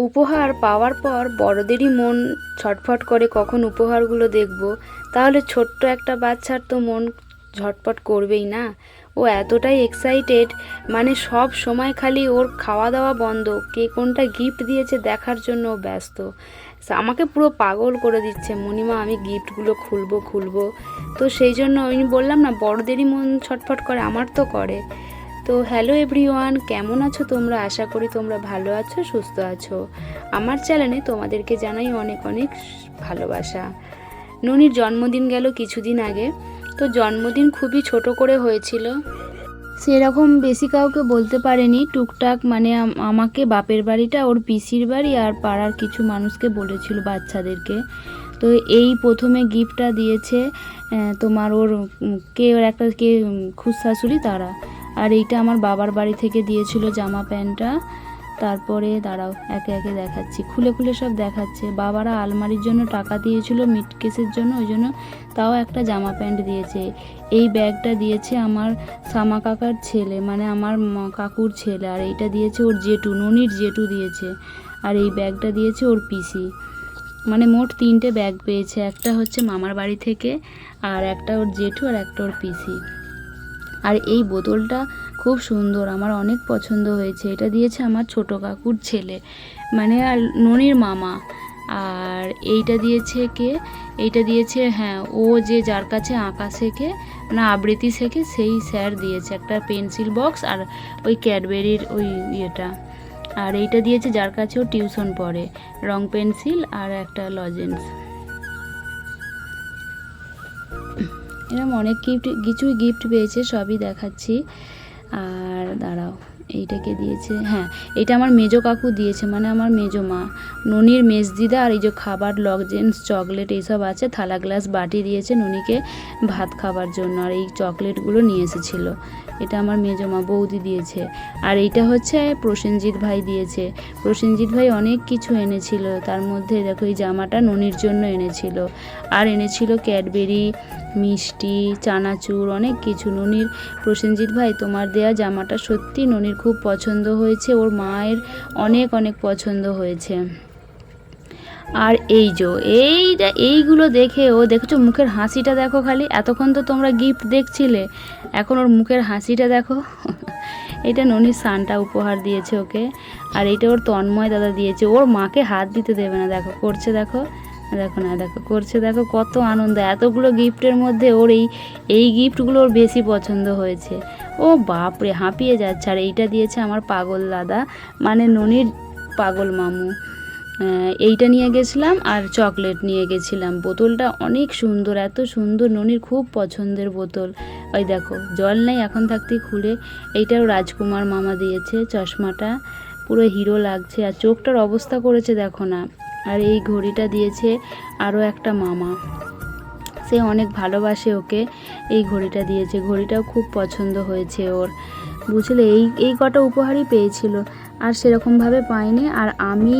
উপহার পাওয়ার পর বড়দেরই মন ছটফট করে কখন উপহারগুলো দেখব। তাহলে ছোট্ট একটা বাচ্চার তো মন ঝটপট করবেই না। ও এতটাই এক্সাইটেড, মানে সব সময় খালি ওর খাওয়া দাওয়া বন্ধ, কে কোনটা গিফট দিয়েছে দেখার জন্য ও ব্যস্ত। আমাকে পুরো পাগল করে দিচ্ছে, মণিমা আমি গিফটগুলো খুলবো। তো সেই জন্য আমি বললাম না, বড়দেরই মন ছটফট করে, আমার তো করে। তো হ্যালো এভরিওয়ান, কেমন আছো তোমরা? আশা করি তোমরা ভালো আছো, সুস্থ আছো। আমার চ্যানেলে তোমাদেরকে জানাই অনেক অনেক ভালোবাসা। ননির জন্মদিন গেল কিছুদিন আগে। তো জন্মদিন খুবই ছোট করে হয়েছিল, সেরকম বেশি কাউকে বলতে পারেনি, টুকটাক মানে আমাকে, বাপের বাড়িটা, ওর পিসির বাড়ি আর পাড়ার কিছু মানুষকে বলেছিল, বাচ্চাদেরকে। তো এই প্রথমে গিফটটা দিয়েছে তোমার ওর একটা খুশাশুড়ি তারা। আর এইটা আমার বাবার বাড়ি থেকে দিয়েছিল জামা প্যান্টটা। তারপরে দাঁড়াও একে একে দেখাচ্ছি, খুলে সব দেখাচ্ছে। বাবারা আলমারির জন্য টাকা দিয়েছিল, মিটকেসের জন্য, ওই জন্য তাও একটা জামা প্যান্ট দিয়েছে। এই ব্যাগটা দিয়েছে আমার শামা কাকার ছেলে, মানে আমার কাকুর ছেলে। আর এইটা দিয়েছে ওর জেঠু, ননির জেঠু দিয়েছে। আর এই ব্যাগটা দিয়েছে ওর পিসি। মানে মোট 3টে ব্যাগ পেয়েছে, একটা হচ্ছে মামার বাড়ি থেকে, আর একটা ওর জেঠু, আর একটা ওর পিসি। আর এই বোতলটা খুব সুন্দর, আমার অনেক পছন্দ হয়েছে। এটা দিয়েছে আমার ছোট কাকুর ছেলে, মানে আর ননির মামা। আর এইটা দিয়েছে কে? এইটা দিয়েছে, হ্যাঁ, ও যে যার কাছে আঁকা শেখে না, আবৃত্তি শেখে, সেই স্যার দিয়েছে একটা পেন্সিল বক্স আর ওই ক্যাডবেরির ওই ইয়েটা। আর এইটা দিয়েছে যার কাছে ও টিউশন পড়ে, রং পেন্সিল আর একটা লজেন্স। এরকম অনেক কিছুই গিফট পেয়েছে, সবই দেখাচ্ছি। আর দাঁড়াও, এইটাকে দিয়েছে, হ্যাঁ, এটা আমার মেজো কাকু দিয়েছে, মানে আমার মেজো মা, ননির মেজদিদা। আর এই যে খাবার, লজেন্স, চকলেট এইসব আছে, থালা গ্লাস বাটি দিয়েছে ননিকে ভাত খাবার জন্য। আর এই চকলেটগুলো নিয়ে এসেছিলো, এটা আমার মেজো মা, বৌদি দিয়েছে। আর এইটা হচ্ছে প্রসেনজিৎ ভাই দিয়েছে। প্রসেনজিৎ ভাই অনেক কিছু এনেছিল, তার মধ্যে দেখো এই জামাটা ননির জন্য এনেছিল। আর এনেছিল ক্যাডবেরি, মিষ্টি, চানাচুর, অনেক কিছু। ননির, প্রসেনজিৎ ভাই তোমার দেয়া জামাটা সত্যি ননির খুব পছন্দ হয়েছে, ওর মায়ের অনেক অনেক পছন্দ হয়েছে। আর এইগুলো দেখে ও, দেখছো মুখের হাসিটা দেখো খালি, এতক্ষণ তো তোমরা গিফট দেখছিলে, এখন ওর মুখের হাসিটা দেখো। এটা ননির সানটা উপহার দিয়েছে ওকে। আর এইটা ওর তন্ময় দাদা দিয়েছে, ওর মাকে হাত দিতে দেবে না, দেখো করছে, দেখো করছে, দেখো কত আনন্দ। এতগুলো গিফটের মধ্যে ওর এই গিফটগুলো ওর বেশি পছন্দ হয়েছে। ও বাপরে, হাঁপিয়ে যাচ্ছে। আর এইটা দিয়েছে আমার পাগল দাদা, মানে ননির পাগল মামু। এইটা নিয়ে গেছিলাম, আর চকলেট নিয়ে গেছিলাম। বোতলটা অনেক সুন্দর, এত সুন্দর, ননির খুব পছন্দের বোতল। ওই দেখো জল নেই, এখন থাকতেই খুলে। এইটাও রাজকুমার মামা দিয়েছে, চশমাটা পুরো হিরো লাগছে, আর চোখটার অবস্থা করেছে দেখো না। আর এই ঘড়িটা দিয়েছে আরও একটা মামা, সে অনেক ভালোবাসে ওকে, এই ঘড়িটা দিয়েছে। ঘড়িটাও খুব পছন্দ হয়েছে ওর, বুঝলে। এই কটা উপহারই পেয়েছিল, আর সেরকমভাবে পাইনি। আর আমি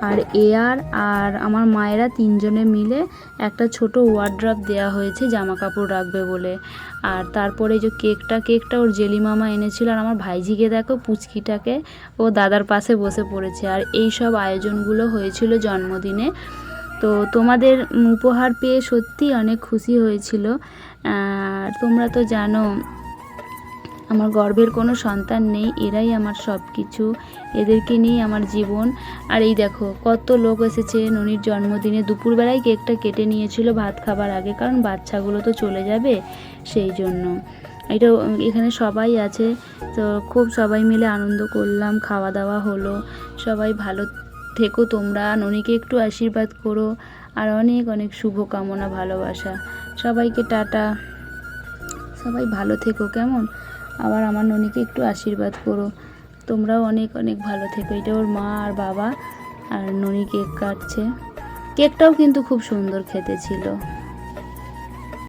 আর আর আমার মায়েরা 3জনে মিলে একটা ছোট ওয়ার্ড্রপ দেওয়া হয়েছে, জামা কাপড় রাখবে বলে। আর তারপরে যে কেকটা ওর জেলি মামা এনেছিল। আর আমার ভাইঝিকে দেখো, পুচকিটাকে, ও দাদার পাশে বসে পড়েছে। আর এই সব আয়োজনগুলো হয়েছিল জন্মদিনে। তো তোমাদের উপহার পেয়ে সত্যি অনেক খুশি হয়েছিল। আর তোমরা তো জানো আমার গর্ভের কোনো সন্তান নেই, এরাই আমার সব কিছু, এদেরকে নিয়েই আমার জীবন। আর এই দেখো কত লোক এসেছে ননির জন্মদিনে। দুপুরবেলায় কেকটা কেটে নিয়েছিল ভাত খাবার আগে, কারণ বাচ্চাগুলো তো চলে যাবে, সেই জন্য। এটা এখানে সবাই আছে, তো খুব সবাই মিলে আনন্দ করলাম, খাওয়া দাওয়া হলো। সবাই ভালো থেকো তোমরা, ননিকে একটু আশীর্বাদ করো। আর অনেক অনেক শুভকামনা, ভালোবাসা সবাইকে, টাটা। সবাই ভালো থেকো, কেমন? আবার আমার ননিকে একটু আশীর্বাদ করো, তোমরাও অনেক অনেক ভালো থেকো। এটা ওর মা আর বাবা, আর ননি কেক কাটছে। কেকটাও কিন্তু খুব সুন্দর খেতে ছিল।